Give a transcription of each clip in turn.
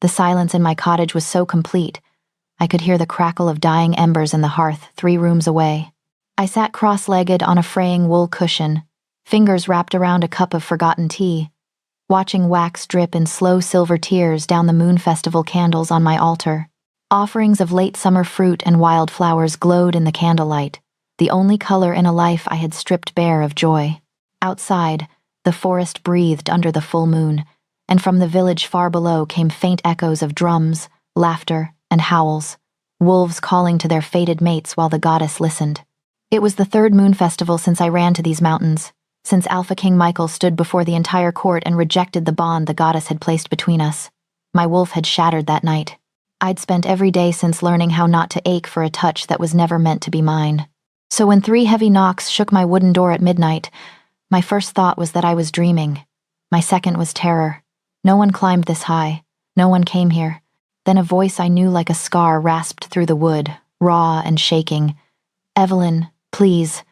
The silence in my cottage was so complete, I could hear the crackle of dying embers in the hearth 3 rooms away. I sat cross-legged on a fraying wool cushion, fingers wrapped around a cup of forgotten tea, watching wax drip in slow silver tears down the moon festival candles on my altar. Offerings of late summer fruit and wildflowers glowed in the candlelight, the only color in a life I had stripped bare of joy. Outside, the forest breathed under the full moon, and from the village far below came faint echoes of drums, laughter, and howls, wolves calling to their fated mates while the goddess listened. It was the 3rd moon festival since I ran to these mountains, since Alpha King Michael stood before the entire court and rejected the bond the goddess had placed between us. My wolf had shattered that night. I'd spent every day since learning how not to ache for a touch that was never meant to be mine. So when 3 heavy knocks shook my wooden door at midnight, my first thought was that I was dreaming. My second was terror. No one climbed this high. No one came here. Then a voice I knew like a scar rasped through the wood, raw and shaking. "Evelyn, please,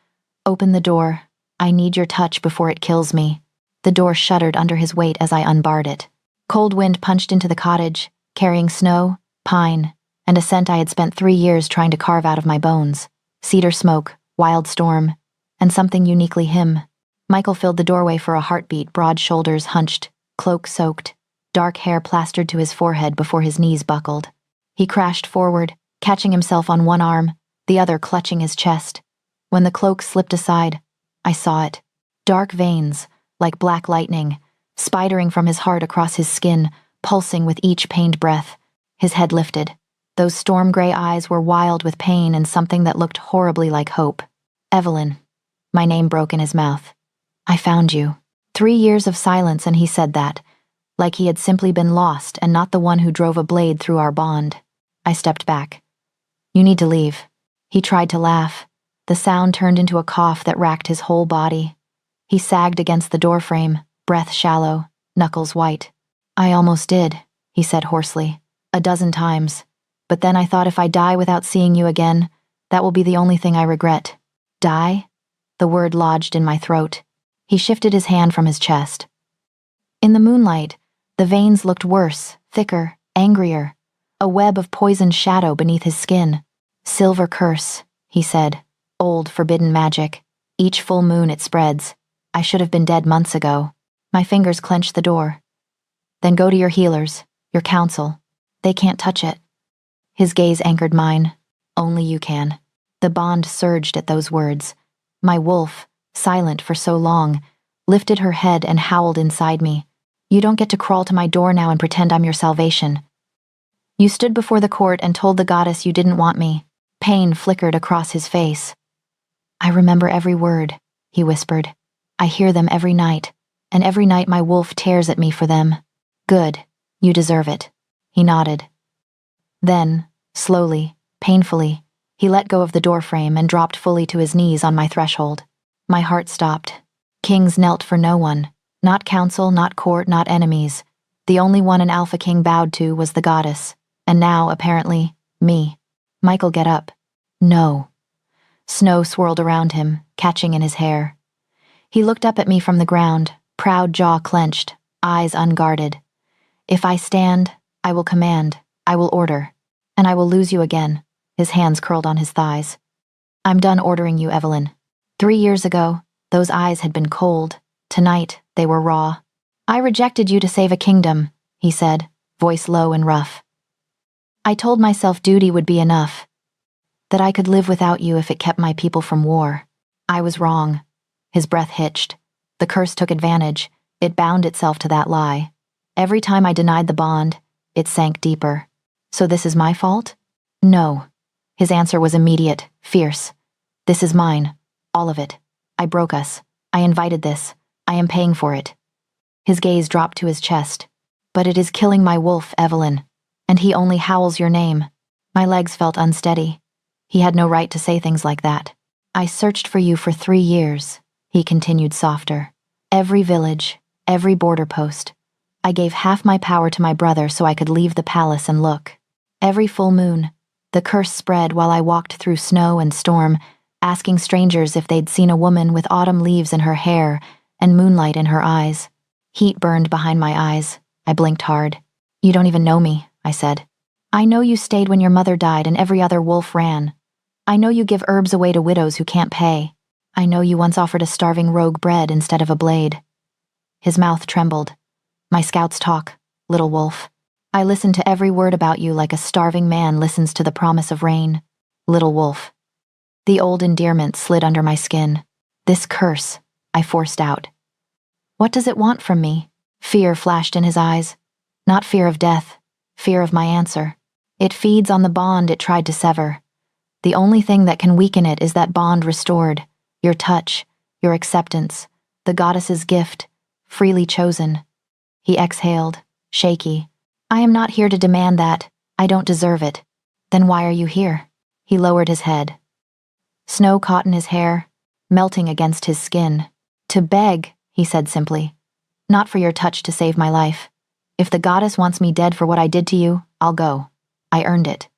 open the door. I need your touch before it kills me." The door shuddered under his weight as I unbarred it. Cold wind punched into the cottage, carrying snow, pine, and a scent I had spent 3 years trying to carve out of my bones. Cedar smoke, wild storm, and something uniquely him. Michael filled the doorway for a heartbeat, broad shoulders hunched, cloak soaked, dark hair plastered to his forehead before his knees buckled. He crashed forward, catching himself on one arm, the other clutching his chest. When the cloak slipped aside, I saw it. Dark veins, like black lightning, spidering from his heart across his skin, pulsing with each pained breath. His head lifted. Those storm-gray eyes were wild with pain and something that looked horribly like hope. "Evelyn." My name broke in his mouth. "I found you." 3 years of silence and he said that, like he had simply been lost and not the one who drove a blade through our bond. I stepped back. "You need to leave." He tried to laugh. The sound turned into a cough that racked his whole body. He sagged against the doorframe, breath shallow, knuckles white. "I almost did," he said hoarsely, "a dozen times. But then I thought if I die without seeing you again, that will be the only thing I regret." "Die?" The word lodged in my throat. He shifted his hand from his chest. In the moonlight, the veins looked worse, thicker, angrier, a web of poisoned shadow beneath his skin. "Silver curse," he said, "old forbidden magic. Each full moon it spreads. I should have been dead months ago." My fingers clenched the door. "Then go to your healers, your council. They can't touch it." His gaze anchored mine. "Only you can." The bond surged at those words. My wolf, silent for so long, lifted her head and howled inside me. "You don't get to crawl to my door now and pretend I'm your salvation. You stood before the court and told the goddess you didn't want me." Pain flickered across his face. "I remember every word," he whispered. "I hear them every night, and every night my wolf tears at me for them." "Good, you deserve it." He nodded. Then, slowly, painfully, he let go of the doorframe and dropped fully to his knees on my threshold. My heart stopped. Kings knelt for no one. Not council, not court, not enemies. The only one an Alpha King bowed to was the goddess. And now, apparently, me. "Michael, get up." "No." Snow swirled around him, catching in his hair. He looked up at me from the ground, proud jaw clenched, eyes unguarded. "If I stand, I will command, I will order, and I will lose you again." His hands curled on his thighs. "I'm done ordering you, Evelyn. 3 years ago, those eyes had been cold. Tonight, they were raw. I rejected you to save a kingdom," he said, voice low and rough. "I told myself duty would be enough, that I could live without you if it kept my people from war. I was wrong." His breath hitched. The curse took advantage. It bound itself to that lie. Every time I denied the bond, it sank deeper. "So this is my fault?" "No." His answer was immediate, fierce. "This is mine. All of it. I broke us. I invited this. I am paying for it." His gaze dropped to his chest. "But it is killing my wolf, Evelyn, and he only howls your name." My legs felt unsteady. He had no right to say things like that. "I searched for you for 3 years," he continued softer. "Every village, every border post. I gave half my power to my brother so I could leave the palace and look. Every full moon, the curse spread while I walked through snow and storm, asking strangers if they'd seen a woman with autumn leaves in her hair and moonlight in her eyes. Heat burned behind my eyes. I blinked hard. You don't even know me, I said. I know you stayed when your mother died and every other wolf ran. I know you give herbs away to widows who can't pay. I know you once offered a starving rogue bread instead of a blade. His mouth trembled. My scouts talk, little wolf. I listen to every word about you like a starving man listens to the promise of rain. Little wolf. The old endearment slid under my skin. This curse, I forced out. What does it want from me? Fear flashed in his eyes. Not fear of death, fear of my answer. It feeds on the bond it tried to sever. The only thing that can weaken it is that bond restored. Your touch, your acceptance, the goddess's gift, freely chosen. He exhaled, shaky. I am not here to demand that. I don't deserve it. Then why are you here? He lowered his head. Snow caught in his hair, melting against his skin. To beg, he said simply. Not for your touch to save my life. If the goddess wants me dead for what I did to you, I'll go. I earned it.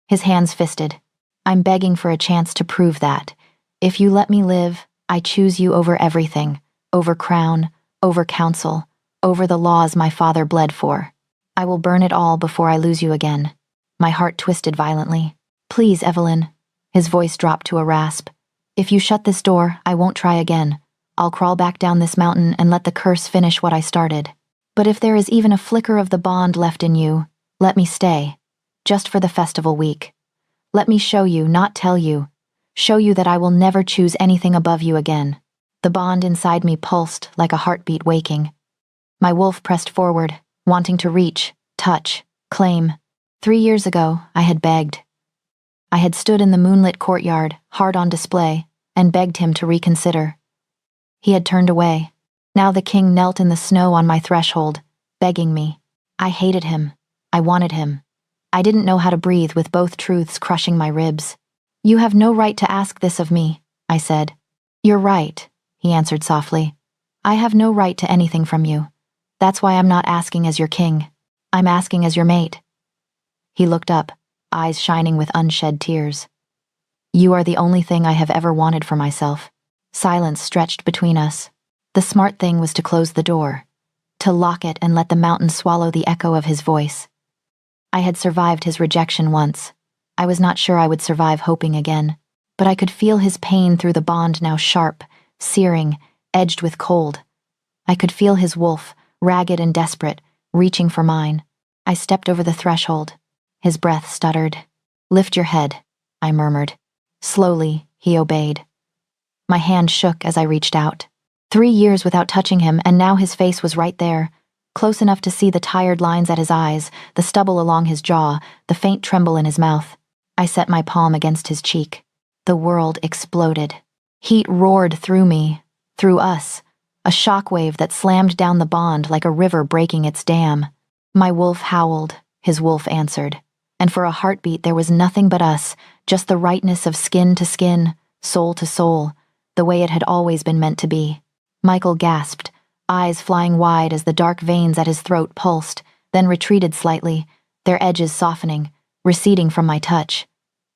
His hands fisted. I'm begging for a chance to prove that. If you let me live, I choose you over everything. Over crown, over counsel, over the laws my father bled for. I will burn it all before I lose you again. My heart twisted violently. Please, Evelyn. His voice dropped to a rasp. If you shut this door, I won't try again. I'll crawl back down this mountain and let the curse finish what I started. But if there is even a flicker of the bond left in you, let me stay. Just for the festival week. Let me show you, not tell you. Show you that I will never choose anything above you again. The bond inside me pulsed like a heartbeat waking. My wolf pressed forward, wanting to reach, touch, claim. 3 years ago, I had begged. I had stood in the moonlit courtyard, hard on display, and begged him to reconsider. He had turned away. Now the king knelt in the snow on my threshold, begging me. I hated him. I wanted him. I didn't know how to breathe with both truths crushing my ribs. You have no right to ask this of me, I said. You're right, he answered softly. I have no right to anything from you. That's why I'm not asking as your king. I'm asking as your mate. He looked up, eyes shining with unshed tears. You are the only thing I have ever wanted for myself. Silence stretched between us. The smart thing was to close the door, to lock it and let the mountain swallow the echo of his voice. I had survived his rejection once. I was not sure I would survive hoping again, but I could feel his pain through the bond now sharp, searing, edged with cold. I could feel his wolf, ragged and desperate, reaching for mine. I stepped over the threshold. His breath stuttered. Lift your head, I murmured. Slowly, he obeyed. My hand shook as I reached out. 3 years without touching him, and now his face was right there, close enough to see the tired lines at his eyes, the stubble along his jaw, the faint tremble in his mouth. I set my palm against his cheek. The world exploded. Heat roared through me, through us, a shockwave that slammed down the bond like a river breaking its dam. My wolf howled, his wolf answered, and for a heartbeat there was nothing but us, just the rightness of skin to skin, soul to soul, the way it had always been meant to be. Michael gasped, eyes flying wide as the dark veins at his throat pulsed, then retreated slightly, their edges softening, receding from my touch.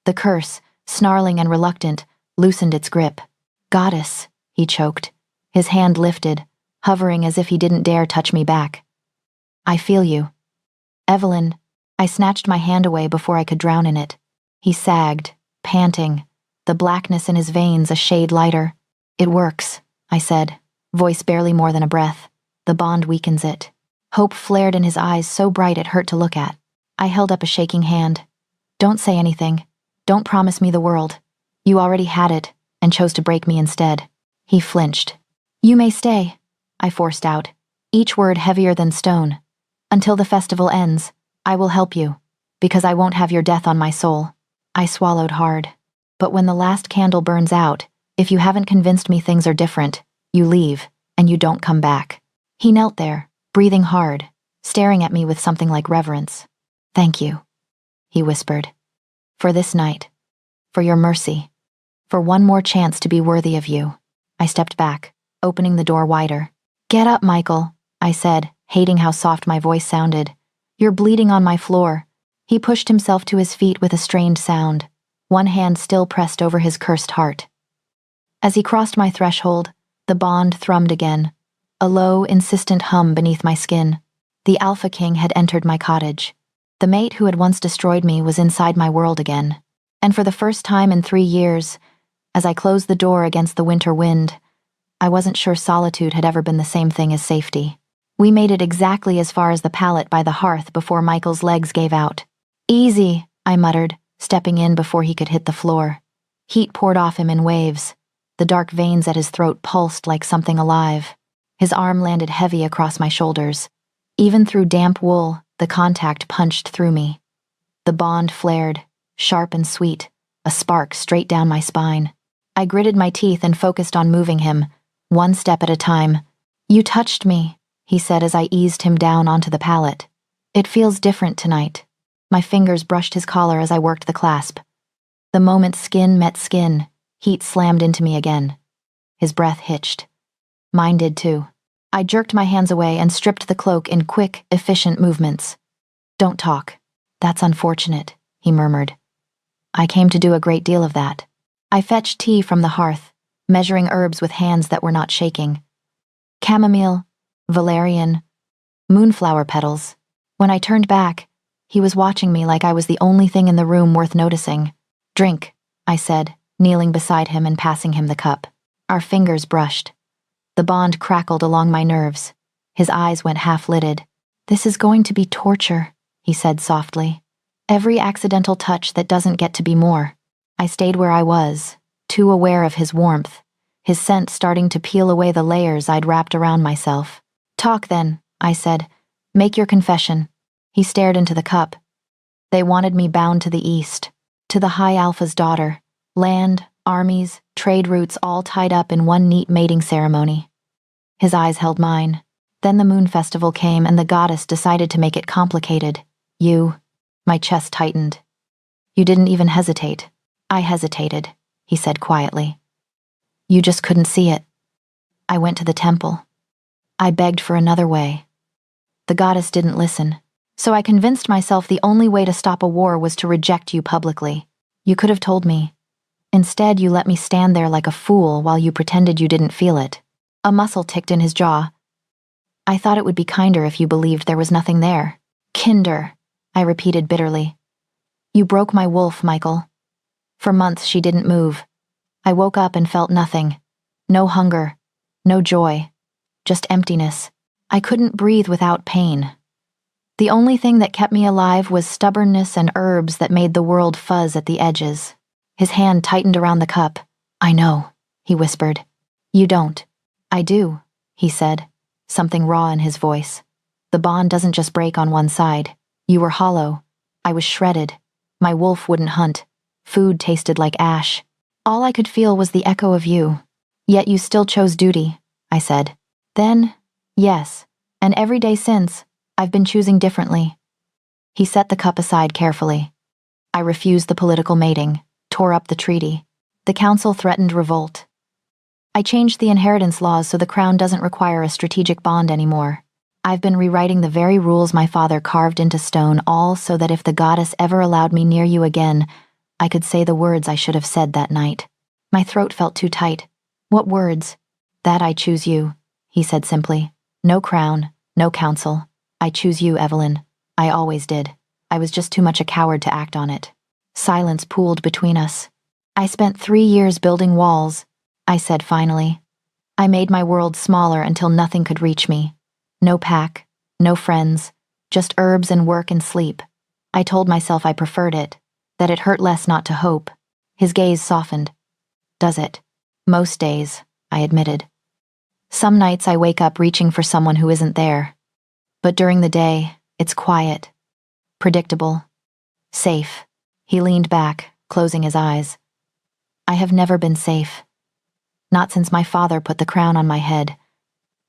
The curse, snarling and reluctant, loosened its grip. Goddess, he choked, his hand lifted, hovering as if he didn't dare touch me back. I feel you. Evelyn, I snatched my hand away before I could drown in it. He sagged, panting, the blackness in his veins a shade lighter. It works, I said, voice barely more than a breath. The bond weakens it. Hope flared in his eyes so bright it hurt to look at. I held up a shaking hand. Don't say anything. Don't promise me the world. You already had it, and chose to break me instead. He flinched. You may stay, I forced out, each word heavier than stone. Until the festival ends, I will help you, because I won't have your death on my soul. I swallowed hard. But when the last candle burns out, if you haven't convinced me things are different, you leave, and you don't come back. He knelt there, breathing hard, staring at me with something like reverence. Thank you, he whispered. For this night. For your mercy. For one more chance to be worthy of you. I stepped back, opening the door wider. Get up, Michael, I said, hating how soft my voice sounded. You're bleeding on my floor. He pushed himself to his feet with a strained sound, one hand still pressed over his cursed heart. As he crossed my threshold, the bond thrummed again, a low, insistent hum beneath my skin. The Alpha King had entered my cottage. The mate who had once destroyed me was inside my world again. And for the first time in 3 years, as I closed the door against the winter wind, I wasn't sure solitude had ever been the same thing as safety. We made it exactly as far as the pallet by the hearth before Michael's legs gave out. "Easy," I muttered, stepping in before he could hit the floor. Heat poured off him in waves. The dark veins at his throat pulsed like something alive. His arm landed heavy across my shoulders. Even through damp wool, the contact punched through me. The bond flared, sharp and sweet, a spark straight down my spine. I gritted my teeth and focused on moving him, one step at a time. "You touched me," he said as I eased him down onto the pallet. "It feels different tonight." My fingers brushed his collar as I worked the clasp. The moment skin met skin, heat slammed into me again. His breath hitched. Mine did too. I jerked my hands away and stripped the cloak in quick, efficient movements. "Don't talk. That's unfortunate," he murmured. "I came to do a great deal of that." I fetched tea from the hearth, measuring herbs with hands that were not shaking. Chamomile, valerian, moonflower petals. When I turned back, he was watching me like I was the only thing in the room worth noticing. "Drink," I said, kneeling beside him and passing him the cup. Our fingers brushed. The bond crackled along my nerves. His eyes went half-lidded. "This is going to be torture," he said softly. "Every accidental touch that doesn't get to be more." I stayed where I was, too aware of his warmth, his scent starting to peel away the layers I'd wrapped around myself. "Talk then," I said. "Make your confession." He stared into the cup. "They wanted me bound to the east, to the High Alpha's daughter. Land, armies, trade routes all tied up in one neat mating ceremony." His eyes held mine. Then the moon festival came and the goddess decided to make it complicated. "You." My chest tightened. "You didn't even hesitate." "I hesitated," he said quietly. "You just couldn't see it." "I went to the temple. I begged for another way." The goddess didn't listen. "So I convinced myself the only way to stop a war was to reject you publicly. You could have told me. Instead, you let me stand there like a fool while you pretended you didn't feel it." A muscle ticked in his jaw. "I thought it would be kinder if you believed there was nothing there." "Kinder," I repeated bitterly. "You broke my wolf, Michael." For months she didn't move. I woke up and felt nothing. No hunger, no joy, just emptiness. I couldn't breathe without pain. The only thing that kept me alive was stubbornness and herbs that made the world fuzz at the edges. His hand tightened around the cup. "I know," he whispered. "You don't." "I do," he said, something raw in his voice. "The bond doesn't just break on one side. You were hollow. I was shredded. My wolf wouldn't hunt. Food tasted like ash. All I could feel was the echo of you. Yet you still chose duty," I said. "Then, yes, and every day since, I've been choosing differently." He set the cup aside carefully. "I refused the political mating, tore up the treaty. The council threatened revolt. I changed the inheritance laws so the crown doesn't require a strategic bond anymore. I've been rewriting the very rules my father carved into stone, all so that if the goddess ever allowed me near you again, I could say the words I should have said that night." My throat felt too tight. "What words?" "That I choose you," he said simply. "No crown, no council. I choose you, Evelyn. I always did. I was just too much a coward to act on it." Silence pooled between us. "I spent 3 years building walls," I said finally. "I made my world smaller until nothing could reach me. No pack, no friends, just herbs and work and sleep. I told myself I preferred it, that it hurt less not to hope." His gaze softened. "Does it?" "Most days," I admitted. "Some nights I wake up reaching for someone who isn't there. But during the day, it's quiet, predictable, safe." He leaned back, closing his eyes. "I have never been safe. Not since my father put the crown on my head.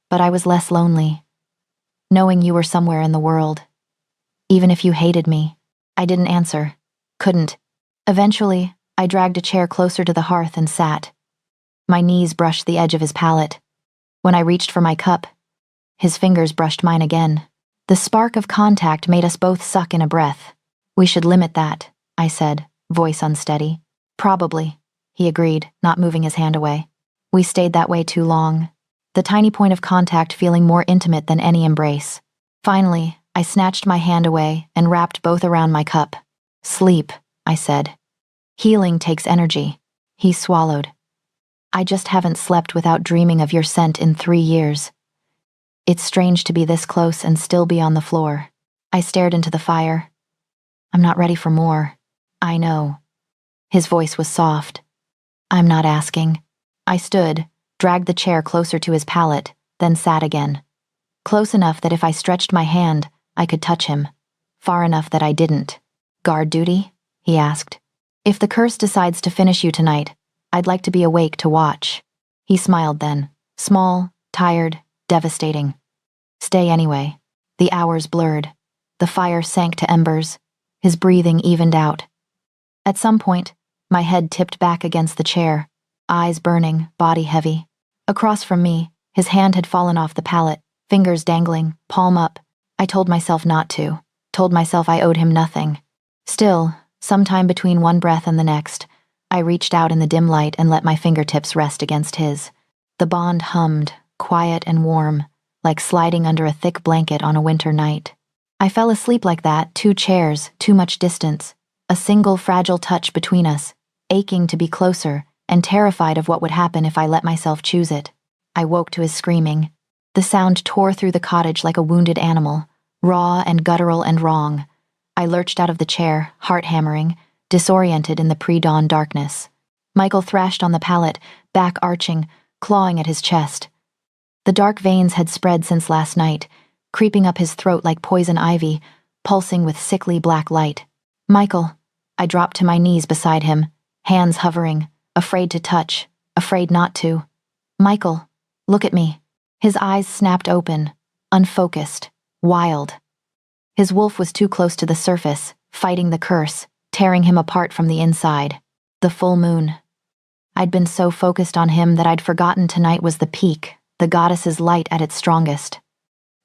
But I was less lonely, knowing you were somewhere in the world. Even if you hated me." I didn't answer. Couldn't. Eventually, I dragged a chair closer to the hearth and sat. My knees brushed the edge of his pallet. When I reached for my cup, his fingers brushed mine again. The spark of contact made us both suck in a breath. "We should limit that," I said, voice unsteady. "Probably," he agreed, not moving his hand away. We stayed that way too long, the tiny point of contact feeling more intimate than any embrace. Finally, I snatched my hand away and wrapped both around my cup. Sleep, I said. Healing takes energy. He swallowed. I just haven't slept without dreaming of your scent in 3 years. It's strange to be this close and still be on the floor. I stared into the fire. I'm not ready for more. I know. His voice was soft. I'm not asking. I stood, dragged the chair closer to his palate, then sat again. Close enough that if I stretched my hand, I could touch him. Far enough that I didn't. Guard duty? He asked. If the curse decides to finish you tonight, I'd like to be awake to watch. He smiled then. Small, tired, devastating. Stay anyway. The hours blurred. The fire sank to embers. His breathing evened out. At some point, my head tipped back against the chair, eyes burning, body heavy. Across from me, his hand had fallen off the pallet, fingers dangling, palm up. I told myself not to, told myself I owed him nothing. Still, sometime between one breath and the next, I reached out in the dim light and let my fingertips rest against his. The bond hummed, quiet and warm, like sliding under a thick blanket on a winter night. I fell asleep like that, 2 chairs, too much distance, a single fragile touch between us, aching to be closer and terrified of what would happen if I let myself choose it. I woke to his screaming. The sound tore through the cottage like a wounded animal, raw and guttural and wrong. I lurched out of the chair, heart hammering, disoriented in the pre-dawn darkness. Michael thrashed on the pallet, back arching, clawing at his chest. The dark veins had spread since last night, creeping up his throat like poison ivy, pulsing with sickly black light. Michael, I dropped to my knees beside him, hands hovering, afraid to touch, afraid not to. Michael, look at me. His eyes snapped open, unfocused, wild. His wolf was too close to the surface, fighting the curse, tearing him apart from the inside. The full moon. I'd been so focused on him that I'd forgotten tonight was the peak, the goddess's light at its strongest.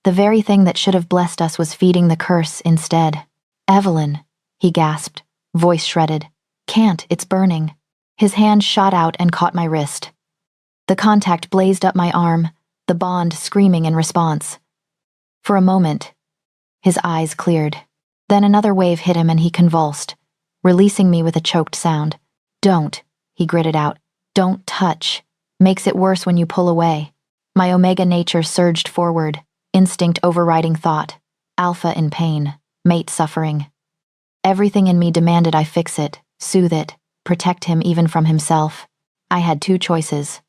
The very thing that should have blessed us was feeding the curse instead. Evelyn, he gasped, voice shredded. Can't, it's burning. His hand shot out and caught my wrist. The contact blazed up my arm, the bond screaming in response. For a moment, his eyes cleared. Then another wave hit him and he convulsed, releasing me with a choked sound. Don't, he gritted out. Don't touch. Makes it worse when you pull away. My omega nature surged forward, instinct overriding thought. Alpha in pain, mate suffering. Everything in me demanded I fix it, soothe it, protect him even from himself. I had 2 choices.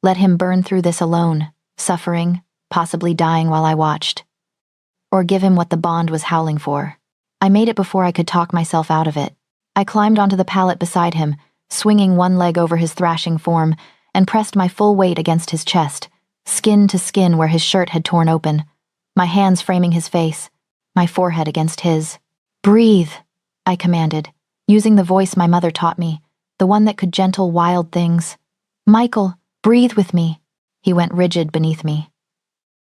Let him burn through this alone, suffering, possibly dying while I watched. Or give him what the bond was howling for. I made it before I could talk myself out of it. I climbed onto the pallet beside him, swinging one leg over his thrashing form, and pressed my full weight against his chest, skin to skin where his shirt had torn open, my hands framing his face, my forehead against his. Breathe, I commanded, using the voice my mother taught me, the one that could gentle wild things. Michael, breathe with me. He went rigid beneath me.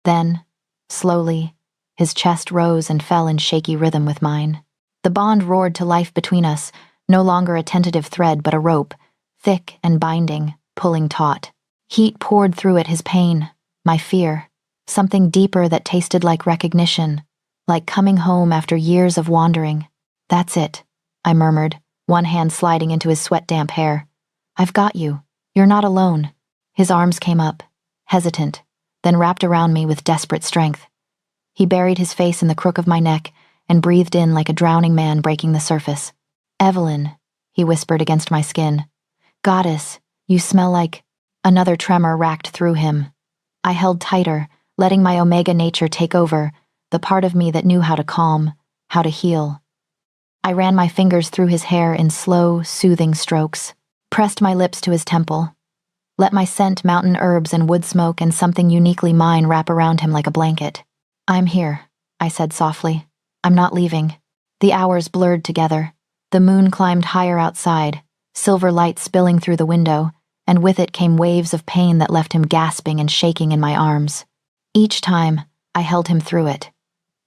Then, slowly, his chest rose and fell in shaky rhythm with mine. The bond roared to life between us, no longer a tentative thread but a rope, thick and binding, pulling taut. Heat poured through it, his pain, my fear, something deeper that tasted like recognition, like coming home after years of wandering. That's it, I murmured, one hand sliding into his sweat-damp hair. I've got you. You're not alone. His arms came up, hesitant, then wrapped around me with desperate strength. He buried his face in the crook of my neck and breathed in like a drowning man breaking the surface. Evelyn, he whispered against my skin. Goddess, you smell like... Another tremor racked through him. I held tighter, letting my omega nature take over, the part of me that knew how to calm, how to heal. I ran my fingers through his hair in slow, soothing strokes, pressed my lips to his temple, let my scent mountain herbs and wood smoke and something uniquely mine wrap around him like a blanket. I'm here, I said softly. I'm not leaving. The hours blurred together. The moon climbed higher outside, silver light spilling through the window, and with it came waves of pain that left him gasping and shaking in my arms. Each time, I held him through it.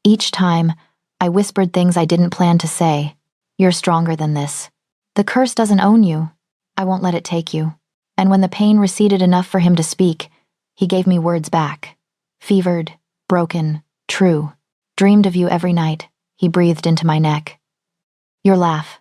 Each time, I whispered things I didn't plan to say. You're stronger than this. The curse doesn't own you. I won't let it take you. And when the pain receded enough for him to speak, he gave me words back. Fevered, broken, true. Dreamed of you every night, he breathed into my neck. Your laugh.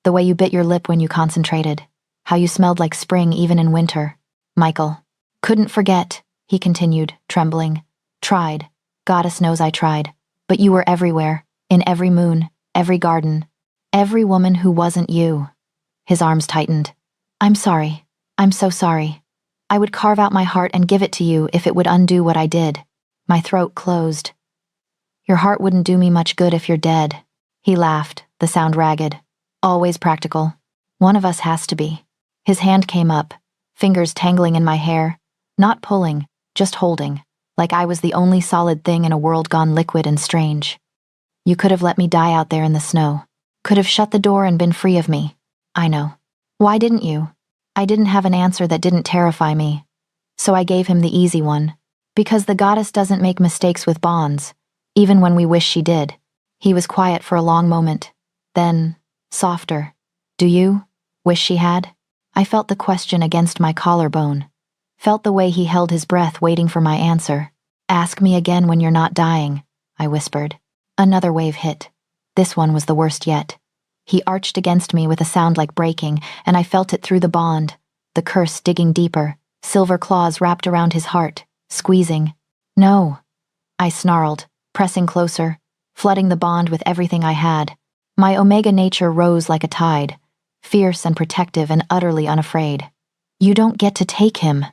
The way you bit your lip when you concentrated. How you smelled like spring even in winter. Michael. Couldn't forget, he continued, trembling. Tried. Goddess knows I tried. But you were everywhere, in every moon, every garden. Every woman who wasn't you. His arms tightened. I'm sorry. I'm so sorry. I would carve out my heart and give it to you if it would undo what I did. My throat closed. Your heart wouldn't do me much good if you're dead. He laughed, the sound ragged. Always practical. One of us has to be. His hand came up, fingers tangling in my hair, not pulling, just holding, like I was the only solid thing in a world gone liquid and strange. You could have let me die out there in the snow. Could have shut the door and been free of me. I know. Why didn't you? I didn't have an answer that didn't terrify me. So I gave him the easy one. Because the goddess doesn't make mistakes with bonds, even when we wish she did. He was quiet for a long moment. Then, softer. Do you wish she had? I felt the question against my collarbone. Felt the way he held his breath waiting for my answer. Ask me again when you're not dying, I whispered. Another wave hit. This one was the worst yet. He arched against me with a sound like breaking, and I felt it through the bond, the curse digging deeper, silver claws wrapped around his heart, squeezing. No, I snarled, pressing closer, flooding the bond with everything I had. My omega nature rose like a tide, fierce and protective and utterly unafraid. You don't get to take him.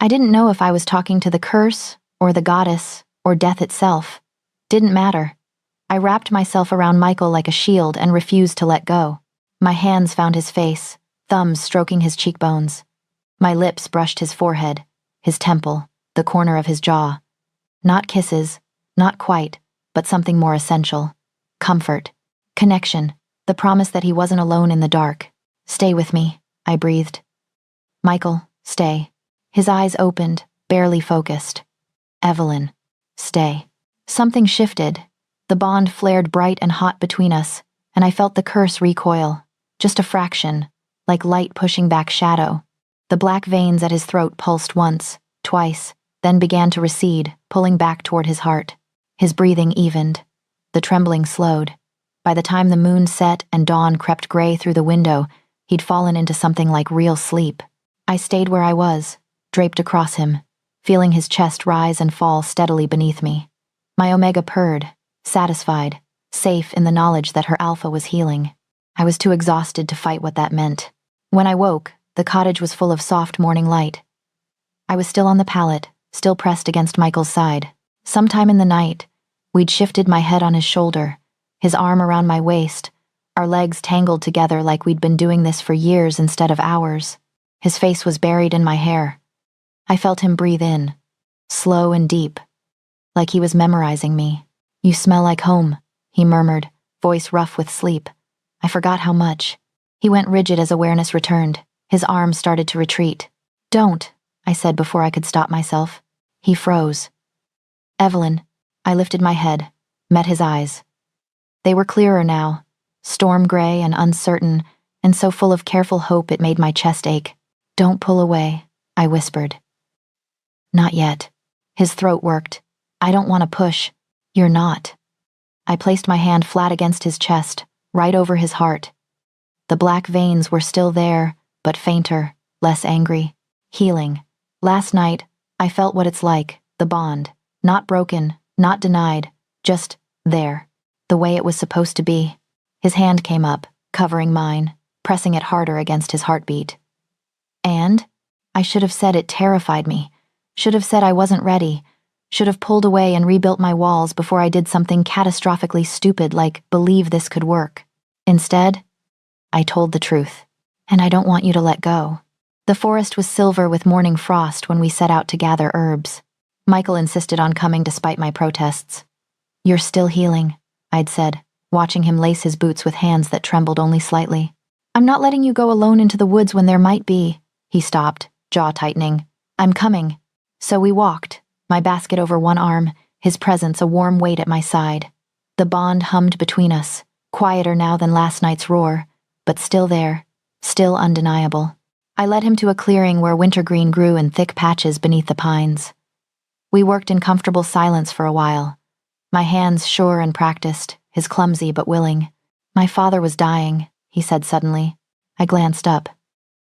I didn't know if I was talking to the curse, or the goddess, or death itself. Didn't matter. I wrapped myself around Michael like a shield and refused to let go. My hands found his face, thumbs stroking his cheekbones. My lips brushed his forehead, his temple, the corner of his jaw. Not kisses, not quite, but something more essential. Comfort. Connection. The promise that he wasn't alone in the dark. Stay with me, I breathed. Michael, stay. His eyes opened, barely focused. Evelyn, stay. Something shifted. The bond flared bright and hot between us, and I felt the curse recoil. Just a fraction, like light pushing back shadow. The black veins at his throat pulsed once, twice, then began to recede, pulling back toward his heart. His breathing evened. The trembling slowed. By the time the moon set and dawn crept gray through the window, he'd fallen into something like real sleep. I stayed where I was, draped across him, feeling his chest rise and fall steadily beneath me. My omega purred, satisfied, safe in the knowledge that her alpha was healing. I was too exhausted to fight what that meant. When I woke, the cottage was full of soft morning light. I was still on the pallet, still pressed against Michael's side. Sometime in the night, we'd shifted my head on his shoulder, his arm around my waist, our legs tangled together like we'd been doing this for years instead of hours. His face was buried in my hair. I felt him breathe in, slow and deep, like he was memorizing me. You smell like home, he murmured, voice rough with sleep. I forgot how much. He went rigid as awareness returned. His arms started to retreat. Don't, I said before I could stop myself. He froze. Evelyn, I lifted my head, met his eyes. They were clearer now, storm gray and uncertain, and so full of careful hope it made my chest ache. Don't pull away, I whispered. Not yet. His throat worked. I don't want to push. You're not. I placed my hand flat against his chest, right over his heart. The black veins were still there, but fainter, less angry, healing. Last night, I felt what it's like, the bond. Not broken, not denied, just there, the way it was supposed to be. His hand came up, covering mine, pressing it harder against his heartbeat. And? I should have said it terrified me. Should have said I wasn't ready. Should have pulled away and rebuilt my walls before I did something catastrophically stupid like believe this could work. Instead, I told the truth. And I don't want you to let go. The forest was silver with morning frost when we set out to gather herbs. Michael insisted on coming despite my protests. You're still healing, I'd said, watching him lace his boots with hands that trembled only slightly. I'm not letting you go alone into the woods when there might be. He stopped, jaw tightening. I'm coming. So we walked, my basket over one arm, his presence a warm weight at my side. The bond hummed between us, quieter now than last night's roar, but still there, still undeniable. I led him to a clearing where wintergreen grew in thick patches beneath the pines. We worked in comfortable silence for a while, My hands sure and practiced, his clumsy but willing. My father was dying, he said suddenly. I glanced up.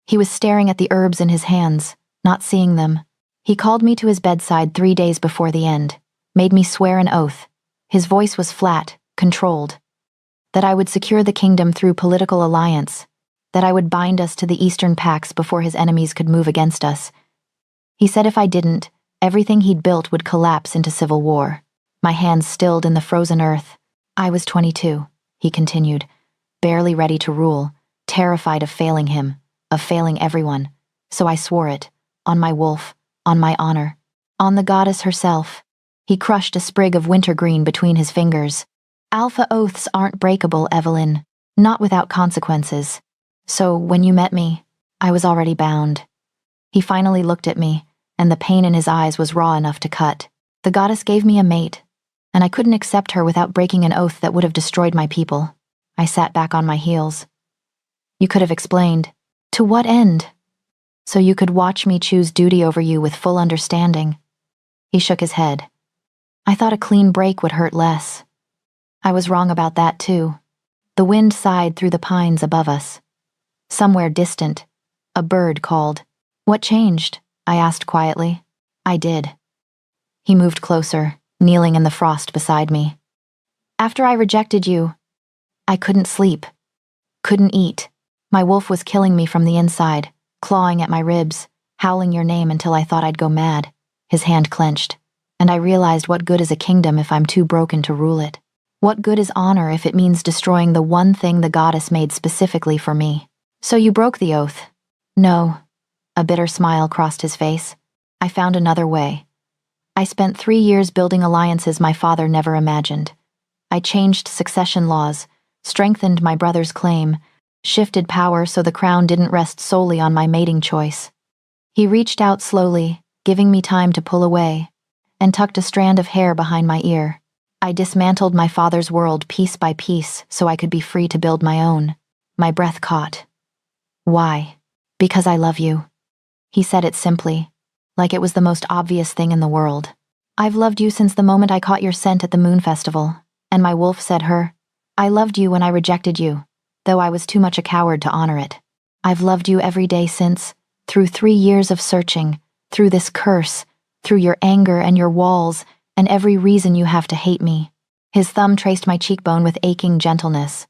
He was staring at the herbs in his hands, not seeing them. He called me to his bedside 3 days before the end, made me swear an oath. His voice was flat, controlled. That I would secure the kingdom through political alliance, that I would bind us to the Eastern Pax before his enemies could move against us. He said if I didn't, everything he'd built would collapse into civil war. My hands stilled in the frozen earth. I was 22, he continued, barely ready to rule, terrified of failing him, of failing everyone. So I swore it, on my wolf, on my honor, on the goddess herself. He crushed a sprig of wintergreen between his fingers. Alpha oaths aren't breakable, Evelyn, not without consequences. So when you met me, I was already bound. He finally looked at me, and the pain in his eyes was raw enough to cut. The goddess gave me a mate, and I couldn't accept her without breaking an oath that would have destroyed my people. I sat back on my heels. You could have explained. To what end? So you could watch me choose duty over you with full understanding. He shook his head. I thought a clean break would hurt less. I was wrong about that too. The wind sighed through the pines above us. Somewhere distant, a bird called. What changed? I asked quietly. I did. He moved closer, kneeling in the frost beside me. After I rejected you, I couldn't sleep, couldn't eat. My wolf was killing me from the inside, clawing at my ribs, howling your name until I thought I'd go mad. His hand clenched, and I realized what good is a kingdom if I'm too broken to rule it. What good is honor if it means destroying the one thing the goddess made specifically for me? So you broke the oath? No. A bitter smile crossed his face. I found another way. I spent 3 years building alliances my father never imagined. I changed succession laws, strengthened my brother's claim, shifted power so the crown didn't rest solely on my mating choice. He reached out slowly, giving me time to pull away, and tucked a strand of hair behind my ear. I dismantled my father's world piece by piece so I could be free to build my own. My breath caught. Why? Because I love you. He said it simply, like it was the most obvious thing in the world. I've loved you since the moment I caught your scent at the moon festival, and my wolf said her. I loved you when I rejected you, though I was too much a coward to honor it. I've loved you every day since, through 3 years of searching, through this curse, through your anger and your walls, and every reason you have to hate me. His thumb traced my cheekbone with aching gentleness.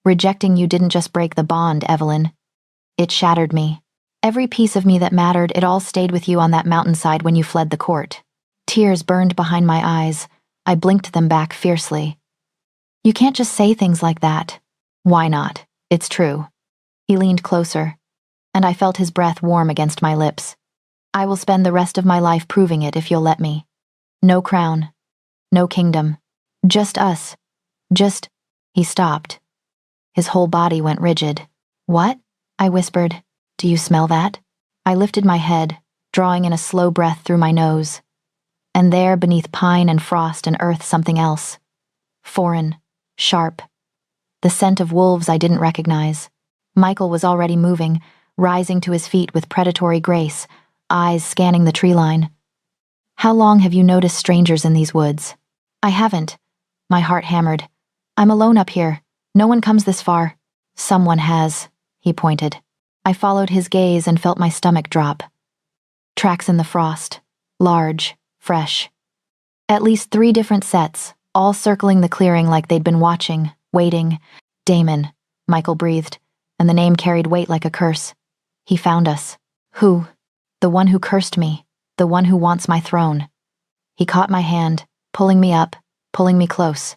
Rejecting you didn't just break the bond, Evelyn. It shattered me. Every piece of me that mattered, it all stayed with you on that mountainside when you fled the court. Tears burned behind my eyes. I blinked them back fiercely. You can't just say things like that. Why not? It's true. He leaned closer, and I felt his breath warm against my lips. I will spend the rest of my life proving it if you'll let me. No crown. No kingdom. Just us. Just... He stopped. His whole body went rigid. What? I whispered. Do you smell that? I lifted my head, drawing in a slow breath through my nose. And there, beneath pine and frost and earth, something else. Foreign. Sharp. The scent of wolves I didn't recognize. Michael was already moving, rising to his feet with predatory grace, eyes scanning the tree line. How long have you noticed strangers in these woods? I haven't. My heart hammered. I'm alone up here. No one comes this far. Someone has, he pointed. I followed his gaze and felt my stomach drop. Tracks in the frost. Large, fresh. At least 3 different sets, all circling the clearing like they'd been watching, waiting. Damon, Michael breathed, and the name carried weight like a curse. He found us. Who? The one who cursed me. The one who wants my throne. He caught my hand, pulling me up, pulling me close.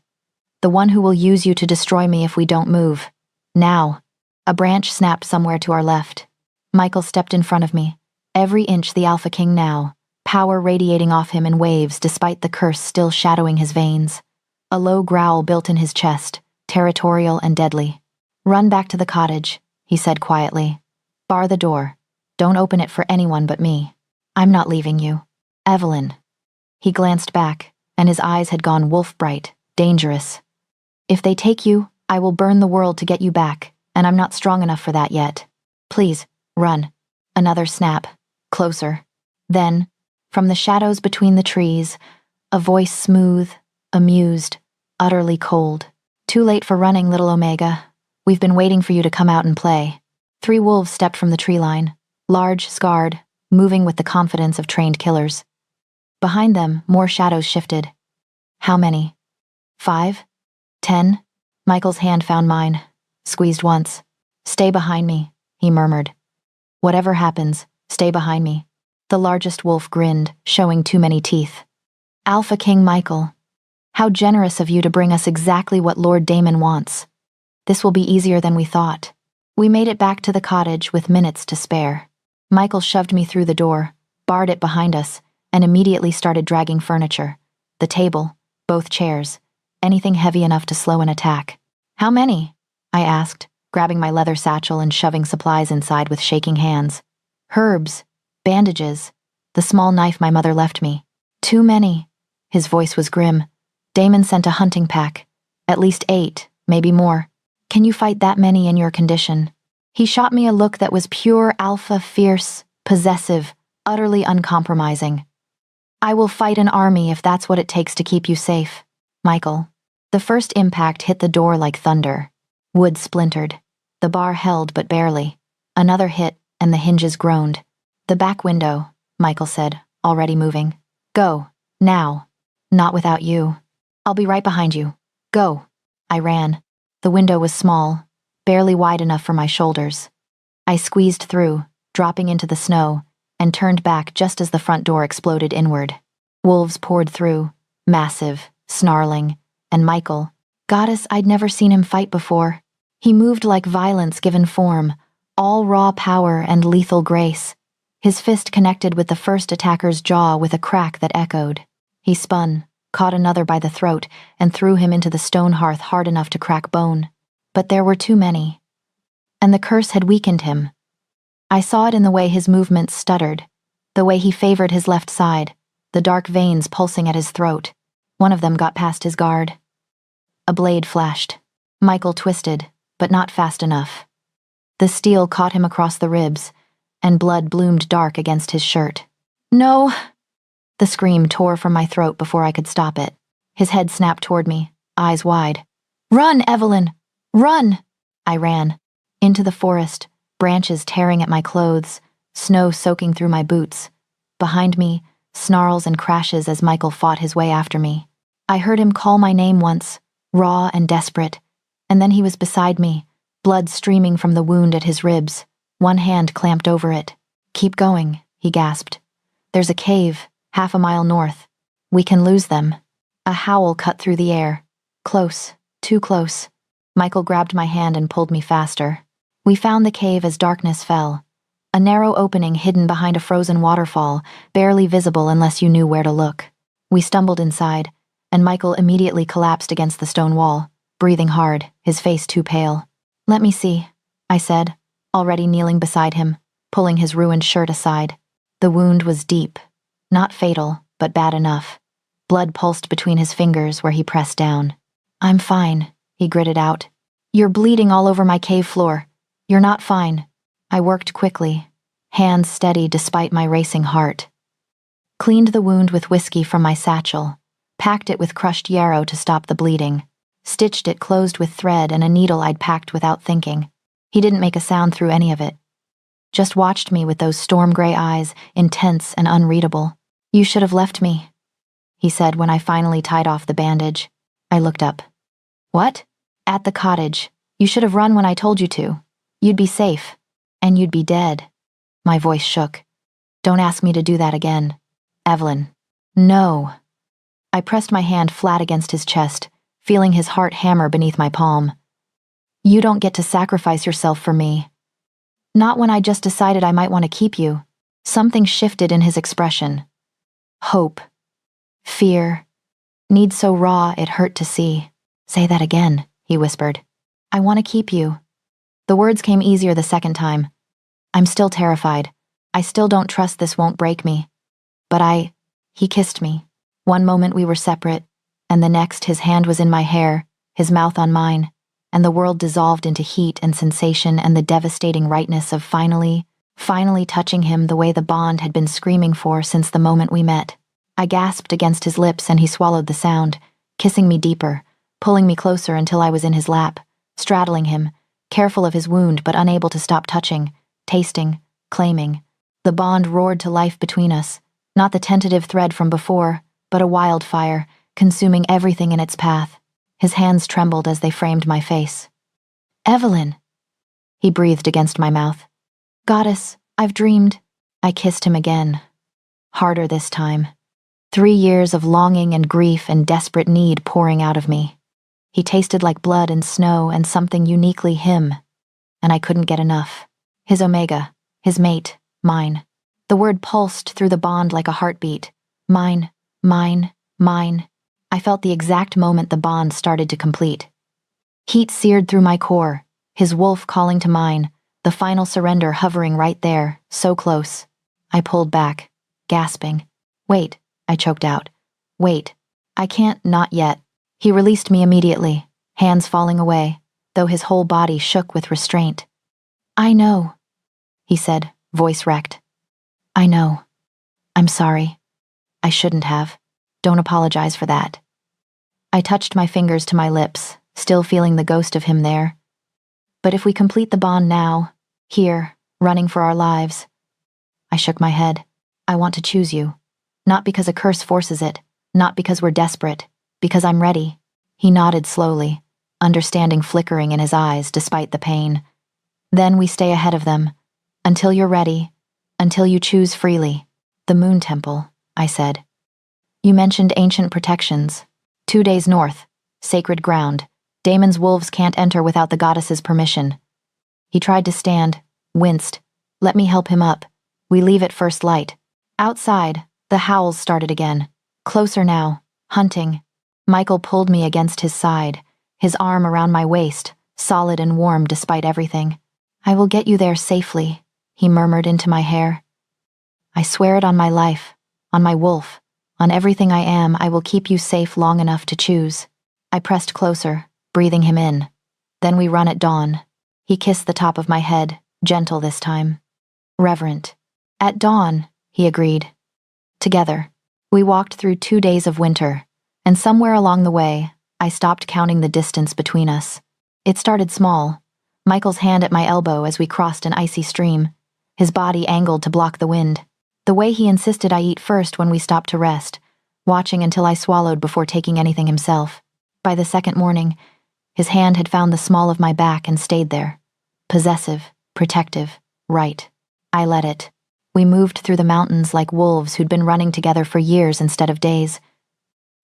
The one who will use you to destroy me if we don't move. Now. A branch snapped somewhere to our left. Michael stepped in front of me, every inch the Alpha King now, power radiating off him in waves despite the curse still shadowing his veins. A low growl built in his chest, territorial and deadly. Run back to the cottage, he said quietly. Bar the door. Don't open it for anyone but me. I'm not leaving you. Evelyn. He glanced back, and his eyes had gone wolf-bright, dangerous. If they take you, I will burn the world to get you back. And I'm not strong enough for that yet. Please, run. Another snap. Closer. Then, from the shadows between the trees, a voice smooth, amused, utterly cold. Too late for running, little Omega. We've been waiting for you to come out and play. 3 wolves stepped from the tree line, large, scarred, moving with the confidence of trained killers. Behind them, more shadows shifted. How many? 5? 10? Michael's hand found mine, squeezed once. Stay behind me, he murmured. Whatever happens, stay behind me. The largest wolf grinned, showing too many teeth. Alpha King Michael, how generous of you to bring us exactly what Lord Damon wants. This will be easier than we thought. We made it back to the cottage with minutes to spare. Michael shoved me through the door, barred it behind us, and immediately started dragging furniture. The table, both chairs, anything heavy enough to slow an attack. How many? I asked, grabbing my leather satchel and shoving supplies inside with shaking hands. Herbs, bandages, the small knife my mother left me. Too many. His voice was grim. Damon sent a hunting pack. At least 8, maybe more. Can you fight that many in your condition? He shot me a look that was pure alpha, fierce, possessive, utterly uncompromising. I will fight an army if that's what it takes to keep you safe, Michael. The first impact hit the door like thunder. Wood splintered. The bar held but barely. Another hit, and the hinges groaned. The back window, Michael said, already moving. Go, now. Not without you. I'll be right behind you. Go. I ran. The window was small, barely wide enough for my shoulders. I squeezed through, dropping into the snow, and turned back just as the front door exploded inward. Wolves poured through, massive, snarling, and Michael, goddess, I'd never seen him fight before. He moved like violence given form, all raw power and lethal grace. His fist connected with the first attacker's jaw with a crack that echoed. He spun, caught another by the throat, and threw him into the stone hearth hard enough to crack bone. But there were too many. And the curse had weakened him. I saw it in the way his movements stuttered, the way he favored his left side, the dark veins pulsing at his throat. One of them got past his guard. A blade flashed. Michael twisted, but not fast enough. The steel caught him across the ribs, and blood bloomed dark against his shirt. No! The scream tore from my throat before I could stop it. His head snapped toward me, eyes wide. Run, Evelyn! Run! I ran. Into the forest, branches tearing at my clothes, snow soaking through my boots. Behind me, snarls and crashes as Michael fought his way after me. I heard him call my name once, raw and desperate, and then he was beside me, blood streaming from the wound at his ribs, one hand clamped over it. Keep going, he gasped. There's a cave, half a mile north. We can lose them. A howl cut through the air. Close, too close. Michael grabbed my hand and pulled me faster. We found the cave as darkness fell. A narrow opening hidden behind a frozen waterfall, barely visible unless you knew where to look. We stumbled inside, and Michael immediately collapsed against the stone wall, breathing hard, his face too pale. Let me see, I said, already kneeling beside him, pulling his ruined shirt aside. The wound was deep, not fatal, but bad enough. Blood pulsed between his fingers where he pressed down. I'm fine, he gritted out. You're bleeding all over my cave floor. You're not fine. I worked quickly, hands steady despite my racing heart. Cleaned the wound with whiskey from my satchel, packed it with crushed yarrow to stop the bleeding, stitched it closed with thread and a needle I'd packed without thinking. He didn't make a sound through any of it. Just watched me with those storm-gray eyes, intense and unreadable. You should have left me, he said when I finally tied off the bandage. I looked up. What? At the cottage. You should have run when I told you to. You'd be safe. And you'd be dead. My voice shook. Don't ask me to do that again. Evelyn. No. I pressed my hand flat against his chest, feeling his heart hammer beneath my palm. You don't get to sacrifice yourself for me. Not when I just decided I might want to keep you. Something shifted in his expression. Hope. Fear. Need so raw it hurt to see. Say that again, he whispered. I want to keep you. The words came easier the second time. I'm still terrified. I still don't trust this won't break me. But he kissed me. One moment we were separate, and the next his hand was in my hair, his mouth on mine, and the world dissolved into heat and sensation and the devastating rightness of finally touching him the way the bond had been screaming for since the moment we met. I gasped against his lips and he swallowed the sound, kissing me deeper, pulling me closer until I was in his lap, straddling him, careful of his wound but unable to stop touching, tasting, claiming. The bond roared to life between us, not the tentative thread from before, but a wildfire, consuming everything in its path. His hands trembled as they framed my face. "Evelyn," he breathed against my mouth. "Goddess, I've dreamed." I kissed him again. Harder this time. 3 years of longing and grief and desperate need pouring out of me. He tasted like blood and snow and something uniquely him, and I couldn't get enough. His omega, his mate, mine. The word pulsed through the bond like a heartbeat. Mine, mine, mine. I felt the exact moment the bond started to complete. Heat seared through my core, his wolf calling to mine, the final surrender hovering right there, so close. I pulled back, gasping. "Wait," I choked out. "Wait. I can't, not yet." He released me immediately, hands falling away, though his whole body shook with restraint. "I know," he said, voice wrecked. "I know. I'm sorry. I shouldn't have. Don't apologize for that." I touched my fingers to my lips, still feeling the ghost of him there. "But if we complete the bond now, here, running for our lives." I shook my head. "I want to choose you. Not because a curse forces it, not because we're desperate, because I'm ready." He nodded slowly, understanding flickering in his eyes despite the pain. "Then we stay ahead of them, until you're ready, until you choose freely." "The Moon Temple," I said. "You mentioned ancient protections. 2 days north, sacred ground. Damon's wolves can't enter without the goddess's permission." He tried to stand, winced. "Let me help him up. We leave at first light." Outside, the howls started again. Closer now, hunting. Michael pulled me against his side, his arm around my waist, solid and warm despite everything. "I will get you there safely," he murmured into my hair. "I swear it on my life, on my wolf, on everything I am. I will keep you safe long enough to choose." I pressed closer, breathing him in. "Then we run at dawn." He kissed the top of my head, gentle this time. Reverent. "At dawn," he agreed. Together, we walked through 2 days of winter, and somewhere along the way, I stopped counting the distance between us. It started small, Michael's hand at my elbow as we crossed an icy stream, his body angled to block the wind. The way he insisted I eat first when we stopped to rest, watching until I swallowed before taking anything himself. By the second morning, his hand had found the small of my back and stayed there. Possessive, protective, right. I let it. We moved through the mountains like wolves who'd been running together for years instead of days.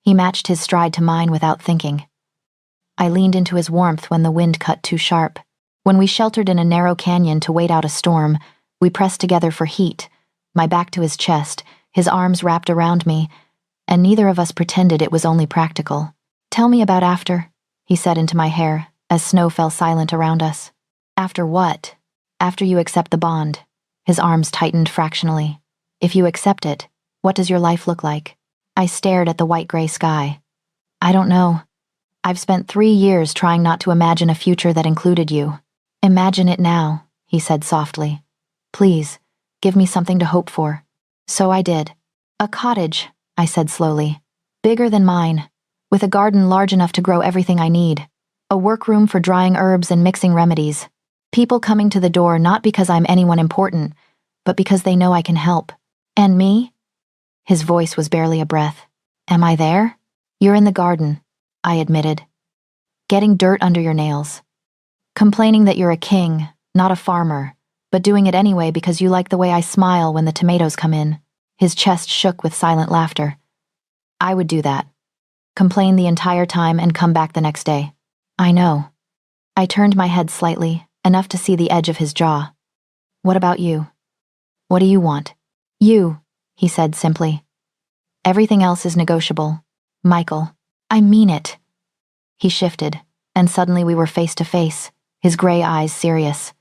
He matched his stride to mine without thinking. I leaned into his warmth when the wind cut too sharp. When we sheltered in a narrow canyon to wait out a storm, we pressed together for heat, my back to his chest, his arms wrapped around me, and neither of us pretended it was only practical. "Tell me about after," he said into my hair, as snow fell silent around us. "After what?" "After you accept the bond." His arms tightened fractionally. "If you accept it, what does your life look like?" I stared at the white-gray sky. "I don't know. I've spent 3 years trying not to imagine a future that included you." "Imagine it now," he said softly. "Please, give me something to hope for." So I did. "A cottage," I said slowly. "Bigger than mine, with a garden large enough to grow everything I need. A workroom for drying herbs and mixing remedies. People coming to the door not because I'm anyone important, but because they know I can help. And me?" His voice was barely a breath. "Am I there?" "You're in the garden," I admitted. "Getting dirt under your nails. Complaining that you're a king, not a farmer, but doing it anyway because you like the way I smile when the tomatoes come in." His chest shook with silent laughter. "I would do that. Complain the entire time and come back the next day." "I know." I turned my head slightly, enough to see the edge of his jaw. "What about you? What do you want?" "You," he said simply. "Everything else is negotiable." "Michael, I mean it." He shifted, and suddenly we were face to face, his gray eyes serious.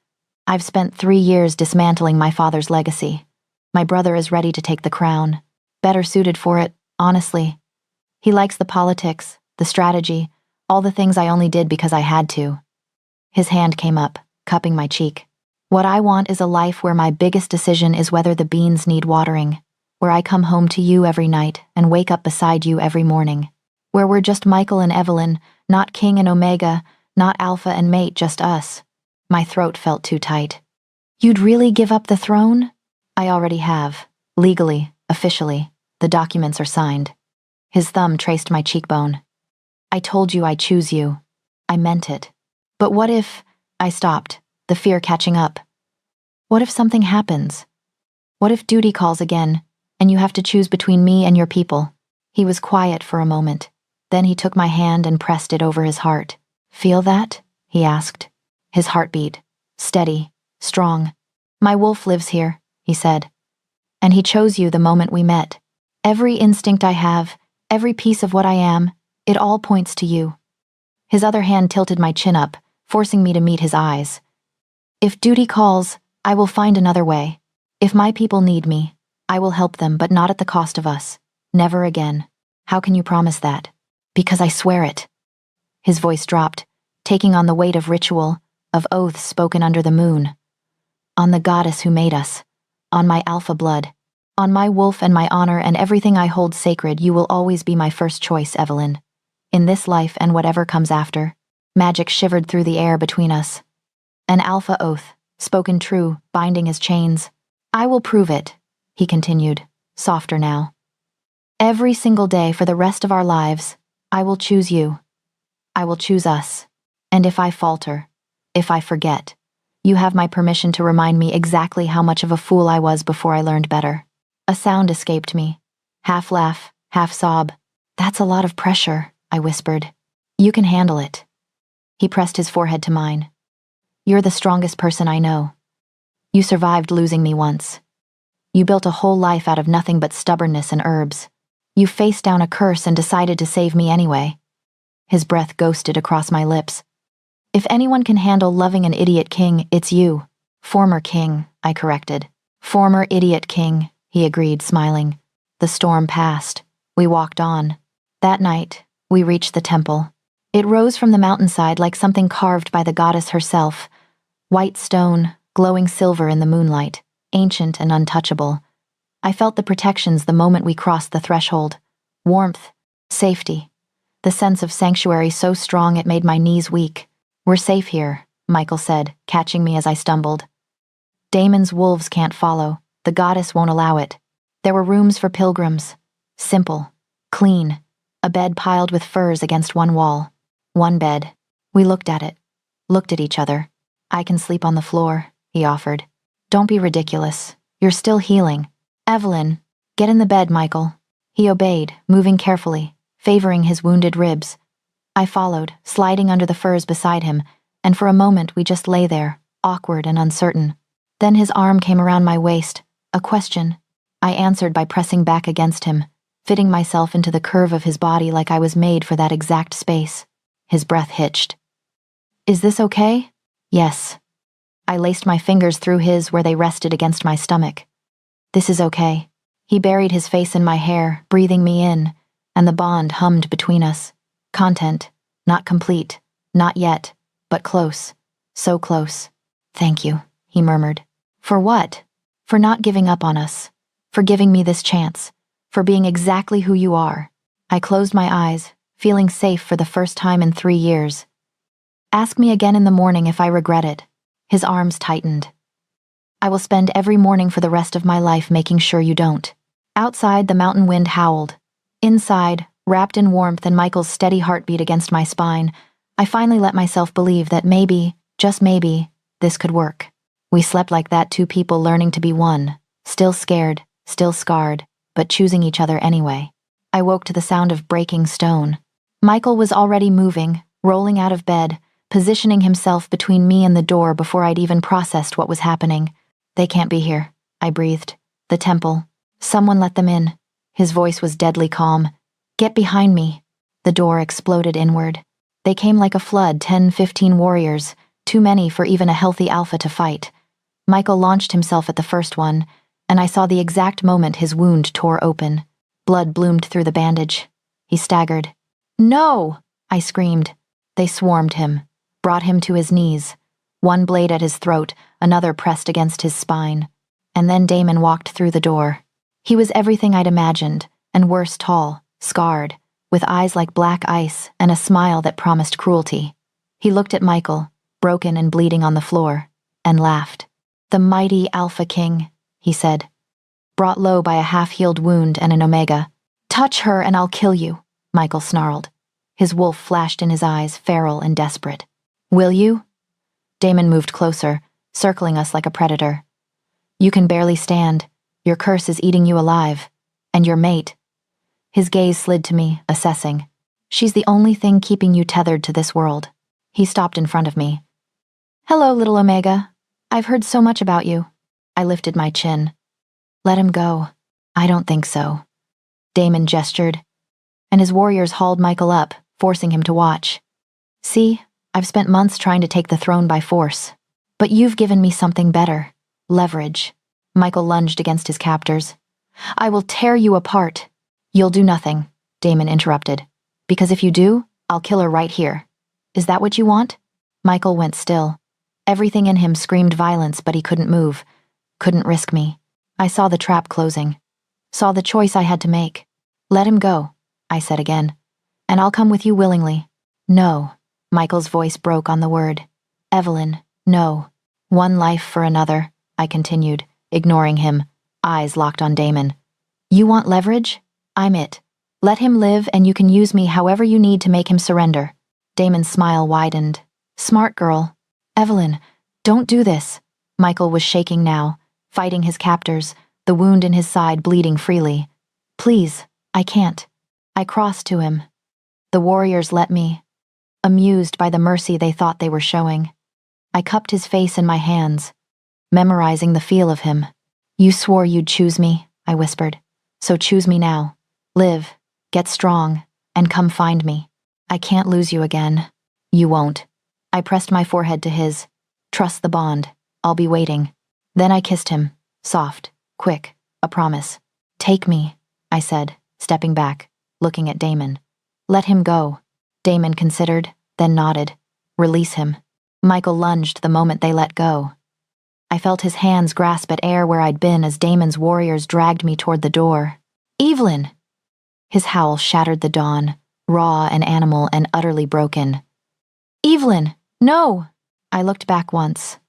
"I've spent 3 years dismantling my father's legacy. My brother is ready to take the crown. Better suited for it, honestly. He likes the politics, the strategy, all the things I only did because I had to." His hand came up, cupping my cheek. "What I want is a life where my biggest decision is whether the beans need watering, where I come home to you every night and wake up beside you every morning." where we're just Michael and Evelyn, not King and Omega, not Alpha and Mate, just us. My throat felt too tight. You'd really give up the throne? I already have. Legally, officially. The documents are signed. His thumb traced my cheekbone. I told you I choose you. I meant it. But what if... I stopped, the fear catching up. What if something happens? What if duty calls again, and you have to choose between me and your people? He was quiet for a moment. Then he took my hand and pressed it over his heart. Feel that? He asked. His heartbeat. Steady. Strong. My wolf lives here, he said. And he chose you the moment we met. Every instinct I have, every piece of what I am, it all points to you. His other hand tilted my chin up, forcing me to meet his eyes. If duty calls, I will find another way. If my people need me, I will help them, but not at the cost of us. Never again. How can you promise that? Because I swear it. His voice dropped, taking on the weight of ritual, of oaths spoken under the moon. On the goddess who made us. On my alpha blood. On my wolf and my honor and everything I hold sacred, you will always be my first choice, Evelyn. In this life and whatever comes after. Magic shivered through the air between us. An alpha oath, spoken true, binding as chains. I will prove it, he continued, softer now. Every single day for the rest of our lives, I will choose you. I will choose us. And if I falter, if I forget, you have my permission to remind me exactly how much of a fool I was before I learned better. A sound escaped me. Half laugh, half sob. That's a lot of pressure, I whispered. You can handle it. He pressed his forehead to mine. You're the strongest person I know. You survived losing me once. You built a whole life out of nothing but stubbornness and herbs. You faced down a curse and decided to save me anyway. His breath ghosted across my lips. If anyone can handle loving an idiot king, it's you. Former king, I corrected. Former idiot king, he agreed, smiling. The storm passed. We walked on. That night, we reached the temple. It rose from the mountainside like something carved by the goddess herself. White stone, glowing silver in the moonlight, ancient and untouchable. I felt the protections the moment we crossed the threshold. Warmth, safety. The sense of sanctuary so strong it made my knees weak. We're safe here, Michael said, catching me as I stumbled. Damon's wolves can't follow. The goddess won't allow it. There were rooms for pilgrims. Simple. Clean. A bed piled with furs against one wall. One bed. We looked at it. Looked at each other. I can sleep on the floor, he offered. Don't be ridiculous. You're still healing. Evelyn, get in the bed, Michael. He obeyed, moving carefully, favoring his wounded ribs. I followed, sliding under the furs beside him, and for a moment we just lay there, awkward and uncertain. Then his arm came around my waist, a question. I answered by pressing back against him, fitting myself into the curve of his body like I was made for that exact space. His breath hitched. Is this okay? Yes. I laced my fingers through his where they rested against my stomach. This is okay. He buried his face in my hair, breathing me in, and the bond hummed between us. Content, not complete, not yet, but close, so close. Thank you, he murmured. For what? For not giving up on us, for giving me this chance, for being exactly who you are. I closed my eyes, feeling safe for the first time in 3 years. Ask me again in the morning if I regret it. His arms tightened. I will spend every morning for the rest of my life making sure you don't. Outside, the mountain wind howled. Inside, wrapped in warmth and Michael's steady heartbeat against my spine, I finally let myself believe that maybe, just maybe, this could work. We slept like that, two people learning to be one, still scared, still scarred, but choosing each other anyway. I woke to the sound of breaking stone. Michael was already moving, rolling out of bed, positioning himself between me and the door before I'd even processed what was happening. They can't be here, I breathed. The temple. Someone let them in. His voice was deadly calm. Get behind me. The door exploded inward. They came like a flood, 10-15 warriors, too many for even a healthy alpha to fight. Michael launched himself at the first one, and I saw the exact moment his wound tore open. Blood bloomed through the bandage. He staggered. No! I screamed. They swarmed him, brought him to his knees. One blade at his throat, another pressed against his spine. And then Damon walked through the door. He was everything I'd imagined, and worse, tall, scarred, with eyes like black ice and a smile that promised cruelty. He looked at Michael, broken and bleeding on the floor, and laughed. "The mighty Alpha King," he said, brought low by a half-healed wound and an omega. "Touch her and I'll kill you," Michael snarled. His wolf flashed in his eyes, feral and desperate. "Will you?" Damon moved closer, circling us like a predator. "You can barely stand. Your curse is eating you alive. And your mate." His gaze slid to me, assessing. "She's the only thing keeping you tethered to this world." He stopped in front of me. "Hello, little Omega. I've heard so much about you." I lifted my chin. "Let him go." "I don't think so." Damon gestured, and his warriors hauled Michael up, forcing him to watch. "See, I've spent months trying to take the throne by force. But you've given me something better. Leverage." Michael lunged against his captors. "I will tear you apart." "You'll do nothing," Damon interrupted. "Because if you do, I'll kill her right here. Is that what you want?" Michael went still. Everything in him screamed violence, but he couldn't move. Couldn't risk me. I saw the trap closing. Saw the choice I had to make. "Let him go," I said again. "And I'll come with you willingly." "No." Michael's voice broke on the word. "Evelyn, no. One life for another," I continued, ignoring him, eyes locked on Damon. "You want leverage? I'm it. Let him live and you can use me however you need to make him surrender." Damon's smile widened. "Smart girl." "Evelyn, don't do this." Michael was shaking now, fighting his captors, the wound in his side bleeding freely. "Please, I can't." I crossed to him. The warriors let me, amused by the mercy they thought they were showing. I cupped his face in my hands, memorizing the feel of him. "You swore you'd choose me," I whispered. "So choose me now. Live, get strong, and come find me. I can't lose you again." "You won't." I pressed my forehead to his. "Trust the bond. I'll be waiting." Then I kissed him, soft, quick, a promise. "Take me," I said, stepping back, looking at Damon. "Let him go." Damon considered, then nodded. "Release him." Michael lunged the moment they let go. I felt his hands grasp at air where I'd been as Damon's warriors dragged me toward the door. "Evelyn!" His howl shattered the dawn, raw and animal and utterly broken. "Evelyn, no!" I looked back once,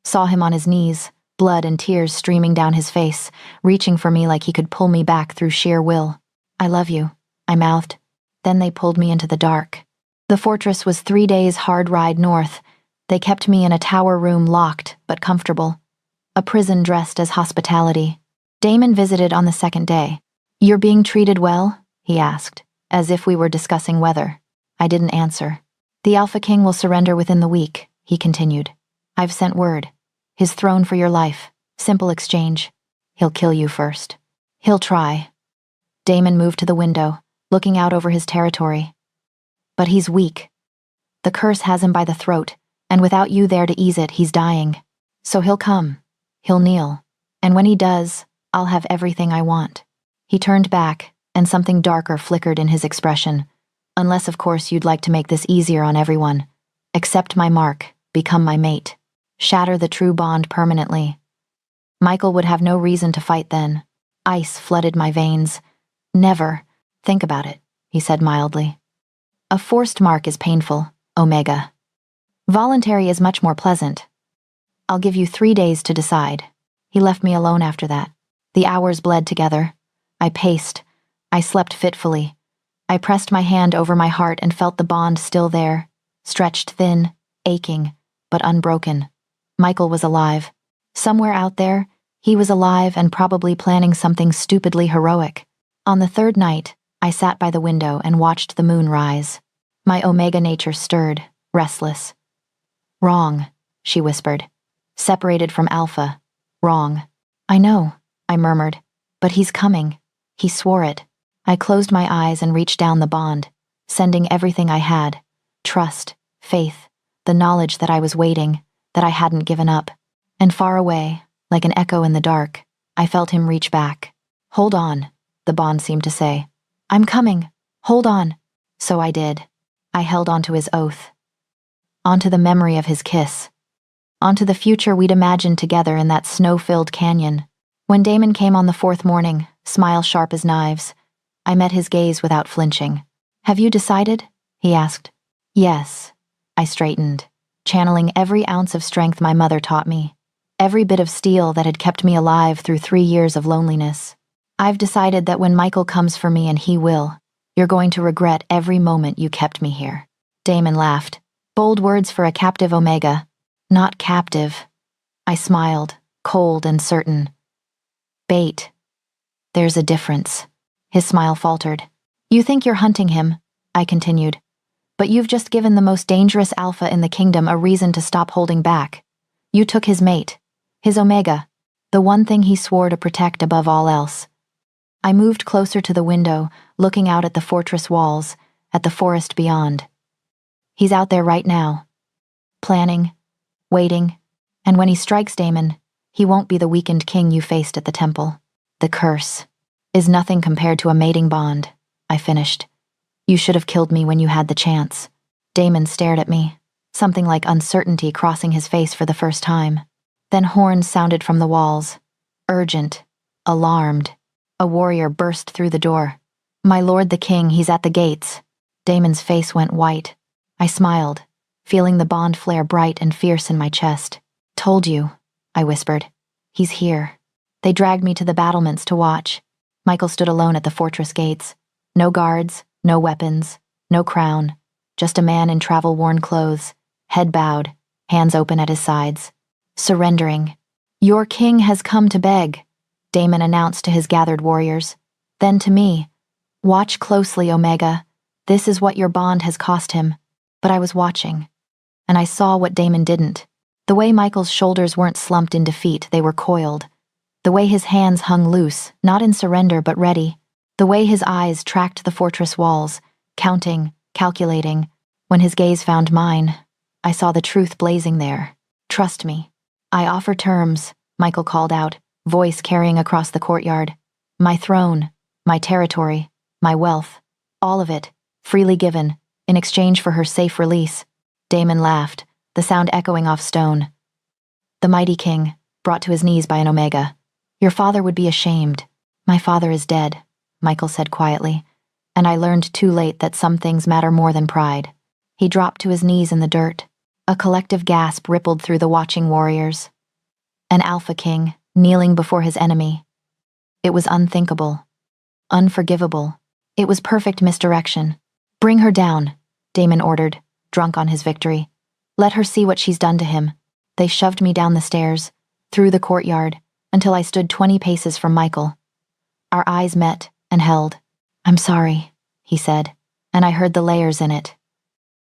saw him on his knees, blood and tears streaming down his face, reaching for me like he could pull me back through sheer will. "I love you," I mouthed. Then they pulled me into the dark. The fortress was 3 days' hard ride north. They kept me in a tower room locked but comfortable. A prison dressed as hospitality. Damon visited on the second day. "You're being treated well?" he asked, as if we were discussing weather. I didn't answer. "The Alpha King will surrender within the week," he continued. "I've sent word. His throne for your life. Simple exchange. He'll kill you first." "He'll try." Damon moved to the window, looking out over his territory. "But he's weak. The curse has him by the throat, and without you there to ease it, he's dying. So he'll come. He'll kneel. And when he does, I'll have everything I want." He turned back, and something darker flickered in his expression. "Unless, of course, you'd like to make this easier on everyone. Accept my mark, become my mate. Shatter the true bond permanently." Michael would have no reason to fight then. Ice flooded my veins. "Never. Think about it," he said mildly. "A forced mark is painful, Omega. Voluntary is much more pleasant. I'll give you 3 days to decide." He left me alone after that. The hours bled together. I paced. I slept fitfully. I pressed my hand over my heart and felt the bond still there, stretched thin, aching, but unbroken. Michael was alive. Somewhere out there, he was alive and probably planning something stupidly heroic. On the third night, I sat by the window and watched the moon rise. My Omega nature stirred, restless. "Wrong," she whispered. "Separated from Alpha. Wrong." "I know," I murmured. "But he's coming. He swore it." I closed my eyes and reached down the bond, sending everything I had. Trust, faith, the knowledge that I was waiting, that I hadn't given up. And far away, like an echo in the dark, I felt him reach back. "Hold on," the bond seemed to say. "I'm coming. Hold on." So I did. I held onto his oath. Onto the memory of his kiss. Onto the future we'd imagined together in that snow-filled canyon. When Damon came on the 4th morning, smile sharp as knives, I met his gaze without flinching. Have you decided? He asked. Yes. I straightened, channeling every ounce of strength my mother taught me, every bit of steel that had kept me alive through 3 years of loneliness. I've decided that when Michael comes for me, and he will, you're going to regret every moment you kept me here. Damon laughed. Bold words for a captive Omega. Not captive. I smiled, cold and certain. Bait. There's a difference. His smile faltered. You think you're hunting him, I continued. But you've just given the most dangerous alpha in the kingdom a reason to stop holding back. You took his mate, his Omega, the one thing he swore to protect above all else. I moved closer to the window, looking out at the fortress walls, at the forest beyond. He's out there right now, planning, waiting, and when he strikes Damon, he won't be the weakened king you faced at the temple. The curse is nothing compared to a mating bond, I finished. You should have killed me when you had the chance. Damon stared at me, something like uncertainty crossing his face for the first time. Then horns sounded from the walls. Urgent, alarmed. A warrior burst through the door. My lord the king, he's at the gates. Damon's face went white. I smiled, feeling the bond flare bright and fierce in my chest. Told you, I whispered. He's here. They dragged me to the battlements to watch. Michael stood alone at the fortress gates. No guards, no weapons, no crown, just a man in travel-worn clothes, head bowed, hands open at his sides. Surrendering. Your king has come to beg, Damon announced to his gathered warriors. Then to me, watch closely, Omega. This is what your bond has cost him. But I was watching, and I saw what Damon didn't. The way Michael's shoulders weren't slumped in defeat, they were coiled. The way his hands hung loose, not in surrender but ready. The way his eyes tracked the fortress walls, counting, calculating. When his gaze found mine, I saw the truth blazing there. Trust me. I offer terms, Michael called out, voice carrying across the courtyard. My throne, my territory, my wealth, all of it, freely given, in exchange for her safe release. Damon laughed, the sound echoing off stone. The mighty king, brought to his knees by an Omega. Your father would be ashamed. My father is dead, Michael said quietly, and I learned too late that some things matter more than pride. He dropped to his knees in the dirt. A collective gasp rippled through the watching warriors. An alpha king, kneeling before his enemy. It was unthinkable. Unforgivable. It was perfect misdirection. Bring her down, Damon ordered, drunk on his victory. Let her see what she's done to him. They shoved me down the stairs, through the courtyard, until I stood 20 paces from Michael. Our eyes met and held. I'm sorry, he said, and I heard the layers in it.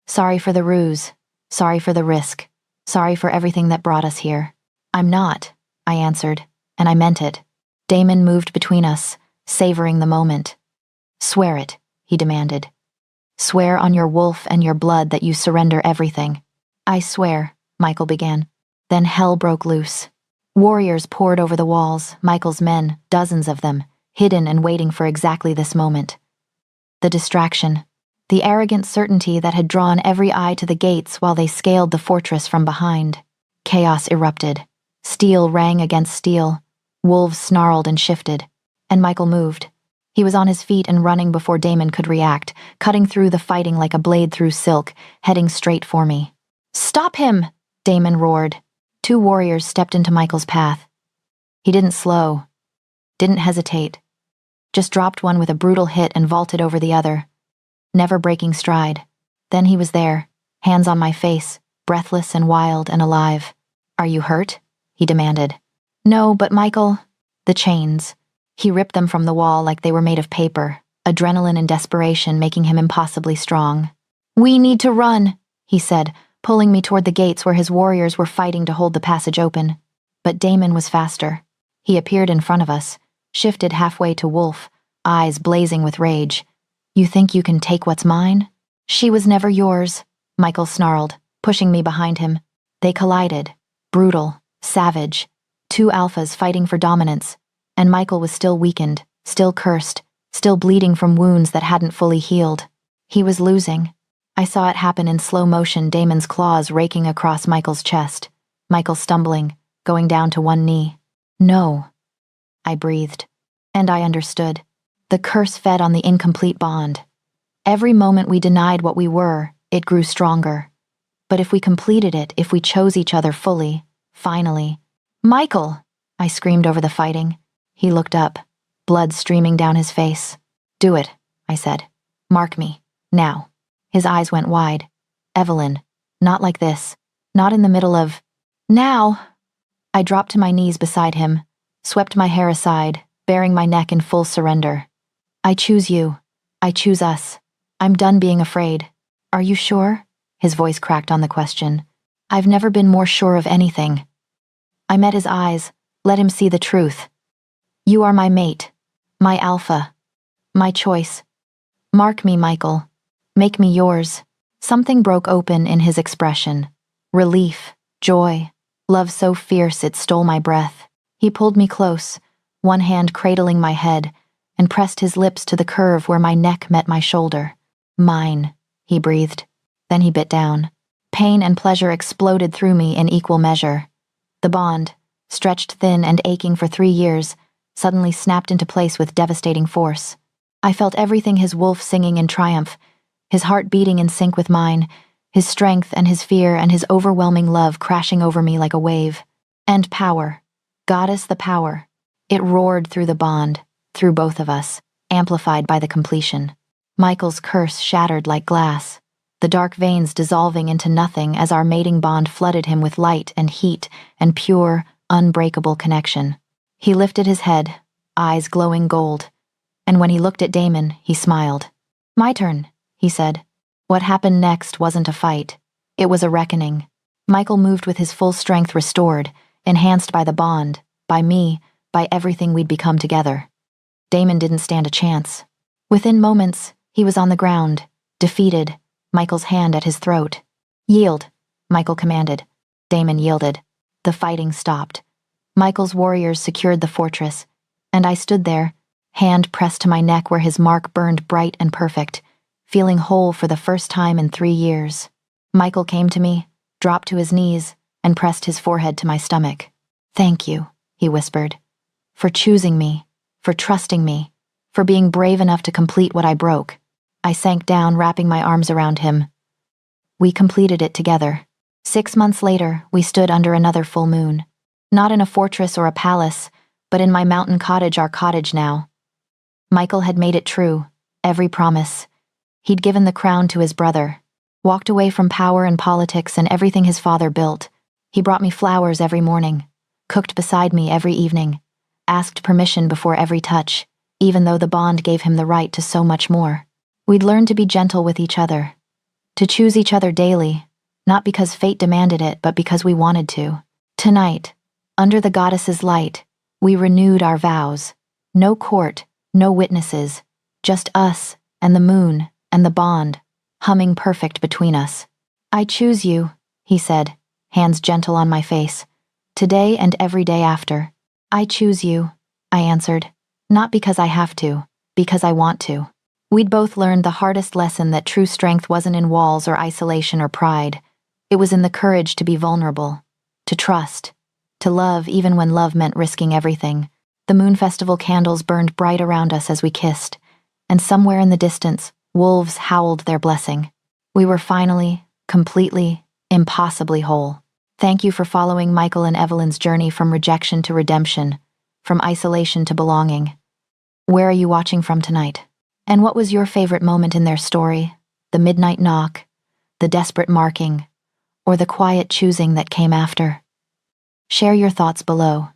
Sorry for the ruse. Sorry for the risk. Sorry for everything that brought us here. I'm not, I answered, and I meant it. Damon moved between us, savoring the moment. Swear it, he demanded. Swear on your wolf and your blood that you surrender everything. I swear, Michael began. Then hell broke loose. Warriors poured over the walls, Michael's men, dozens of them, hidden and waiting for exactly this moment. The distraction. The arrogant certainty that had drawn every eye to the gates while they scaled the fortress from behind. Chaos erupted. Steel rang against steel. Wolves snarled and shifted. And Michael moved. He was on his feet and running before Damon could react, cutting through the fighting like a blade through silk, heading straight for me. Stop him! Damon roared. 2 warriors stepped into Michael's path. He didn't slow. Didn't hesitate. Just dropped one with a brutal hit and vaulted over the other. Never breaking stride. Then he was there, hands on my face, breathless and wild and alive. Are you hurt? He demanded. No, but Michael... The chains. He ripped them from the wall like they were made of paper, adrenaline and desperation making him impossibly strong. We need to run, he said, pulling me toward the gates where his warriors were fighting to hold the passage open. But Damon was faster. He appeared in front of us, shifted halfway to Wolf, eyes blazing with rage. You think you can take what's mine? She was never yours, Michael snarled, pushing me behind him. They collided. Brutal, savage. 2 alphas fighting for dominance. And Michael was still weakened, still cursed, still bleeding from wounds that hadn't fully healed. He was losing. I saw it happen in slow motion, Damon's claws raking across Michael's chest. Michael stumbling, going down to one knee. No. I breathed. And I understood. The curse fed on the incomplete bond. Every moment we denied what we were, it grew stronger. But if we completed it, if we chose each other fully, finally. "Michael!" I screamed over the fighting. He looked up, blood streaming down his face. "Do it," I said. "Mark me. Now." His eyes went wide. "Evelyn, not like this. Not in the middle of—" "Now!" I dropped to my knees beside him, swept my hair aside, baring my neck in full surrender. "I choose you. I choose us. I'm done being afraid." "Are you sure?" His voice cracked on the question. "I've never been more sure of anything." I met his eyes, let him see the truth. "You are my mate, my alpha, my choice. Mark me, Michael. Make me yours." Something broke open in his expression. Relief, joy, love so fierce it stole my breath. He pulled me close, one hand cradling my head, and pressed his lips to the curve where my neck met my shoulder. "Mine," he breathed. Then he bit down. Pain and pleasure exploded through me in equal measure. The bond, stretched thin and aching for 3 years, suddenly snapped into place with devastating force. I felt everything his wolf singing in triumph, his heart beating in sync with mine, his strength and his fear and his overwhelming love crashing over me like a wave. And power. Goddess the power. It roared through the bond, through both of us, amplified by the completion. Michael's curse shattered like glass, the dark veins dissolving into nothing as our mating bond flooded him with light and heat and pure, unbreakable connection. He lifted his head, eyes glowing gold, and when he looked at Damon, he smiled. "My turn," he said. What happened next wasn't a fight. It was a reckoning. Michael moved with his full strength restored, enhanced by the bond, by me, by everything we'd become together. Damon didn't stand a chance. Within moments, he was on the ground, defeated, Michael's hand at his throat. "Yield," Michael commanded. Damon yielded. The fighting stopped. Michael's warriors secured the fortress, and I stood there, hand pressed to my neck where his mark burned bright and perfect, feeling whole for the first time in 3 years. Michael came to me, dropped to his knees, and pressed his forehead to my stomach. "Thank you," he whispered, "for choosing me, for trusting me, for being brave enough to complete what I broke." I sank down, wrapping my arms around him. We completed it together. 6 months later, we stood under another full moon. Not in a fortress or a palace, but in my mountain cottage, our cottage now. Michael had made it true, every promise. He'd given the crown to his brother, walked away from power and politics and everything his father built. He brought me flowers every morning, cooked beside me every evening, asked permission before every touch, even though the bond gave him the right to so much more. We'd learned to be gentle with each other, to choose each other daily, not because fate demanded it, but because we wanted to. Tonight, under the goddess's light, we renewed our vows. No court, no witnesses, just us and the moon and the bond, humming perfect between us. "I choose you," he said, hands gentle on my face, "today and every day after." "I choose you," I answered, "not because I have to, because I want to." We'd both learned the hardest lesson, that true strength wasn't in walls or isolation or pride. It was in the courage to be vulnerable, to trust, to love even when love meant risking everything. The moon festival candles burned bright around us as we kissed, and somewhere in the distance, wolves howled their blessing. We were finally, completely, impossibly whole. Thank you for following Michael and Evelyn's journey from rejection to redemption, from isolation to belonging. Where are you watching from tonight? And what was your favorite moment in their story? The midnight knock, the desperate marking, or the quiet choosing that came after? Share your thoughts below.